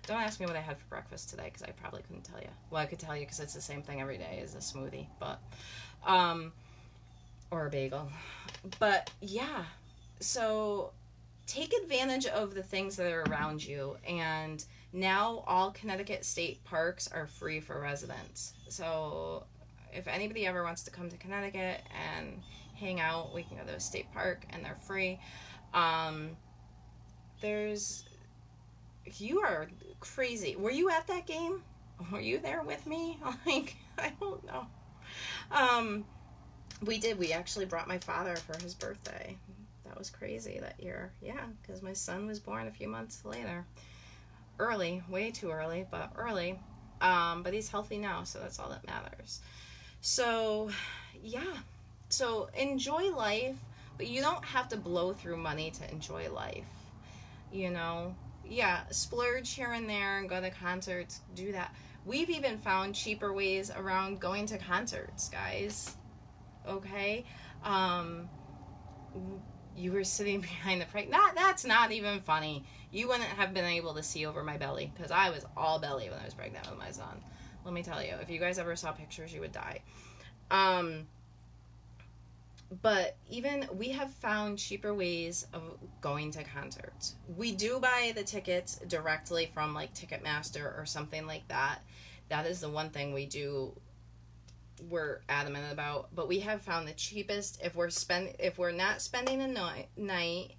Don't ask me what I had for breakfast today, because I probably couldn't tell you. Well, I could tell you because it's the same thing every day as a smoothie, but or a bagel. But yeah, so take advantage of the things that are around you. And now all Connecticut state parks are free for residents. So if anybody ever wants to come to Connecticut and hang out, we can go to a state park and they're free. There's You are crazy. Were you at that game? Were you there with me? Like, I don't know. We did. We actually brought my father for his birthday. That was crazy that year. Yeah, because my son was born a few months later. Early, way too early, but early. But he's healthy now, so that's all that matters. So, yeah. So enjoy life, but you don't have to blow through money to enjoy life. You know? Yeah, splurge here and there and go to concerts. Do that. We've even found cheaper ways around going to concerts, guys. Okay? You were sitting behind the frame. That's not even funny. You wouldn't have been able to see over my belly, because I was all belly when I was pregnant with my son. Let me tell you, if you guys ever saw pictures, you would die. But even we have found cheaper ways of going to concerts. We do buy the tickets directly from like Ticketmaster or something like that. That is the one thing we're adamant about. But we have found the cheapest if we're not spending a night.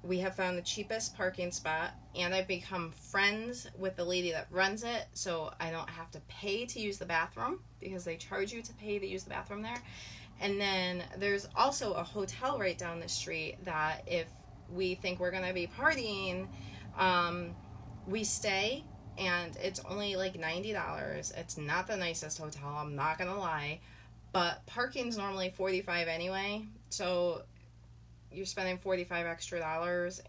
We have found the cheapest parking spot, and I've become friends with the lady that runs it, so I don't have to pay to use the bathroom, because they charge you to pay to use the bathroom there. And then there's also a hotel right down the street that if we think we're going to be partying, we stay, and it's only like $90. It's not the nicest hotel, I'm not going to lie, but parking's normally $45 anyway, so you're spending $45 extra,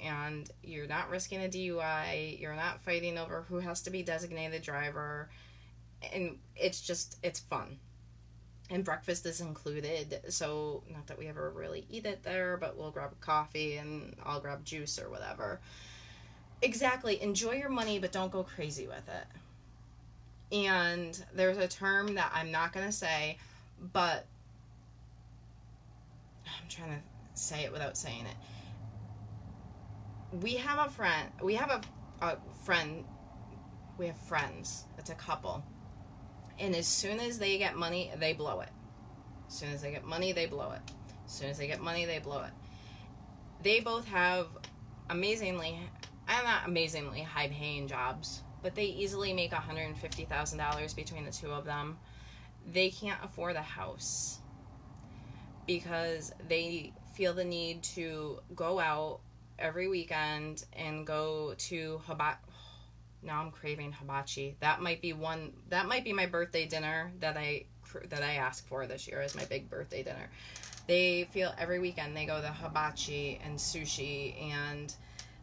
and you're not risking a DUI, you're not fighting over who has to be designated driver, and it's fun. And breakfast is included, so not that we ever really eat it there, but we'll grab coffee and I'll grab juice or whatever. Exactly. Enjoy your money, but don't go crazy with it. And there's a term that I'm not going to say, but I'm trying to say it without saying it. We have a friend. We have a friend. We have friends. It's a couple. And as soon as they get money, they blow it. As soon as they get money, they blow it. As soon as they get money, they blow it. They both have not amazingly high-paying jobs, but they easily make $150,000 between the two of them. They can't afford a house because they feel the need to go out every weekend and go to now I'm craving hibachi. That might be my birthday dinner that I asked for this year as my big birthday dinner. They feel every weekend they go to hibachi and sushi and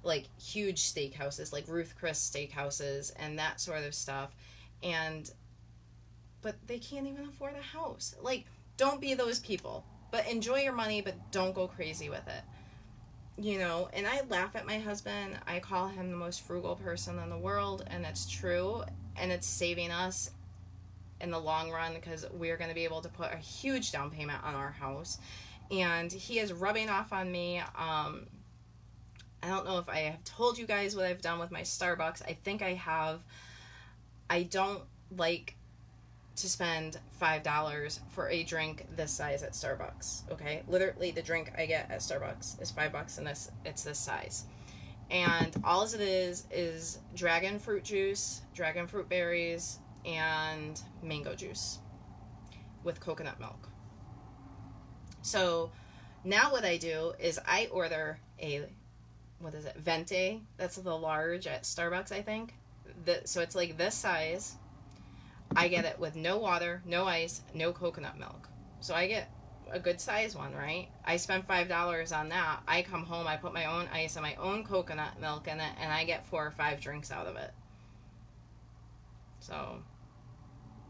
like huge steakhouses, like Ruth Chris steakhouses and that sort of stuff. But they can't even afford a house. Like, don't be those people. But enjoy your money, but don't go crazy with it. You know, and I laugh at my husband. I call him the most frugal person in the world, and it's true, and it's saving us in the long run because we're going to be able to put a huge down payment on our house. And he is rubbing off on me. I don't know if I have told you guys what I've done with my Starbucks. I think I have. I don't like to spend $5 for a drink this size at Starbucks. Okay, literally the drink I get at Starbucks is $5, and it's this size. And all it is dragon fruit juice, dragon fruit berries, and mango juice with coconut milk. So now what I do is I order Venti. That's the large at Starbucks, I think. So it's like this size. I get it with no water, no ice, no coconut milk. So I get a good size one, right? I spend $5 on that. I come home, I put my own ice and my own coconut milk in it, and I get 4 or 5 drinks out of it. So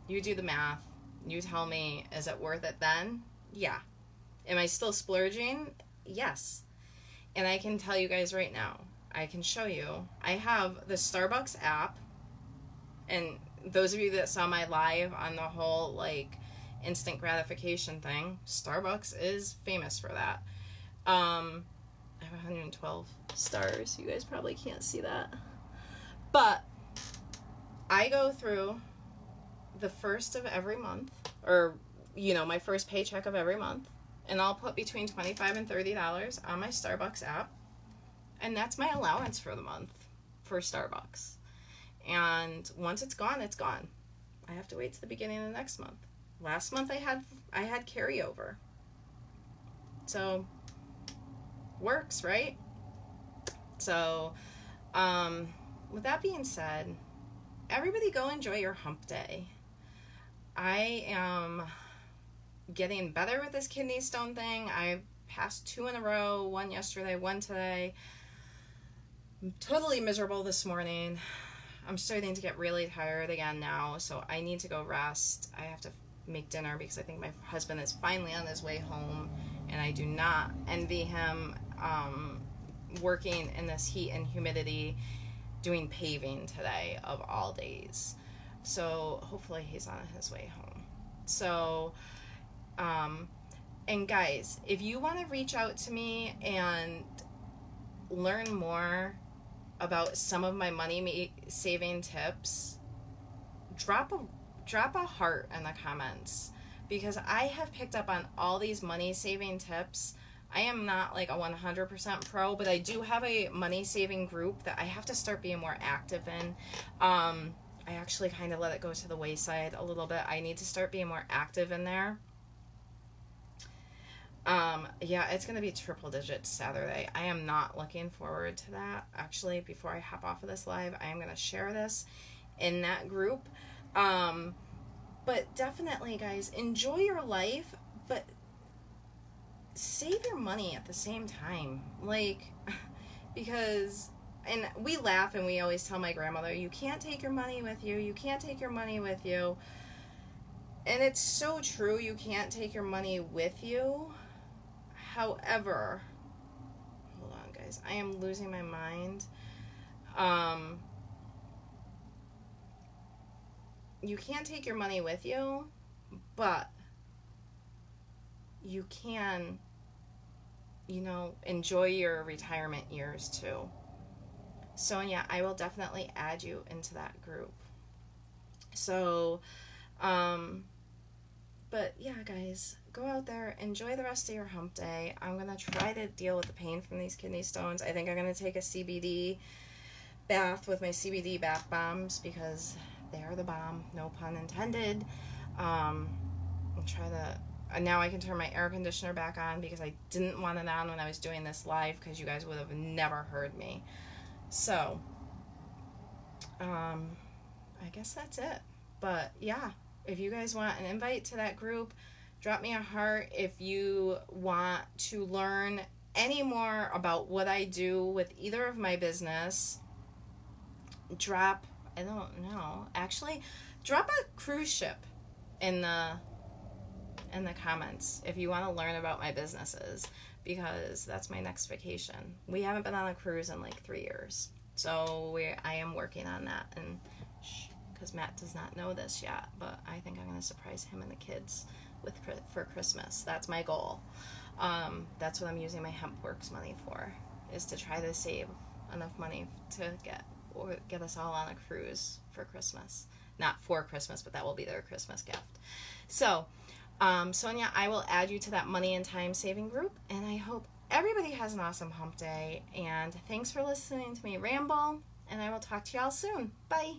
you do the math. You tell me, is it worth it then? Yeah. Am I still splurging? Yes. And I can tell you guys right now, I can show you. I have the Starbucks app, and those of you that saw my live on the whole like instant gratification thing, Starbucks is famous for that. I have 112 stars. You guys probably can't see that. But I go through the first of every month, or, you know, my first paycheck of every month, and I'll put between $25 and $30 on my Starbucks app. And that's my allowance for the month for Starbucks. And once it's gone, it's gone. I have to wait to the beginning of the next month. Last month I had carryover. So works, right? So with that being said, everybody go enjoy your hump day. I am getting better with this kidney stone thing. I passed 2 in a row, 1 yesterday, 1 today. I'm totally miserable this morning. I'm starting to get really tired again now, so I need to go rest. I have to make dinner because I think my husband is finally on his way home, and I do not envy him working in this heat and humidity, doing paving today of all days. So hopefully he's on his way home. So, and guys, if you want to reach out to me and learn more about some of my money saving tips, drop a heart in the comments, because I have picked up on all these money saving tips. I am not like a 100% pro, but I do have a money saving group that I have to start being more active in. I actually kind of let it go to the wayside a little bit. I need to start being more active in there. Yeah, it's going to be triple digits Saturday. I am not looking forward to that. Actually, before I hop off of this live, I am going to share this in that group. But definitely, guys, enjoy your life, but save your money at the same time. Like, because, and we laugh and we always tell my grandmother, you can't take your money with you. You can't take your money with you. And it's so true. You can't take your money with you. However, hold on, guys. I am losing my mind. You can't take your money with you, but you can, you know, enjoy your retirement years too. Sonia, I will definitely add you into that group. So, but yeah, guys, go out there, enjoy the rest of your hump day. I'm going to try to deal with the pain from these kidney stones. I think I'm going to take a CBD bath with my CBD bath bombs, because they are the bomb, no pun intended. And try to, now I can turn my air conditioner back on, because I didn't want it on when I was doing this live, because you guys would have never heard me. So, I guess that's it. But yeah, if you guys want an invite to that group, drop me a heart. If you want to learn any more about what I do with either of my business, drop a cruise ship in the comments if you want to learn about my businesses, because that's my next vacation. We haven't been on a cruise in like 3 years, so I am working on that, and because Matt does not know this yet, but I think I'm going to surprise him and the kids for Christmas. That's my goal. That's what I'm using my HempWorks money for, is to try to save enough money to get us all on a cruise for Christmas. Not for Christmas, but that will be their Christmas gift. So, Sonia, I will add you to that money and time saving group, and I hope everybody has an awesome hump day, and thanks for listening to me ramble, and I will talk to y'all soon. Bye.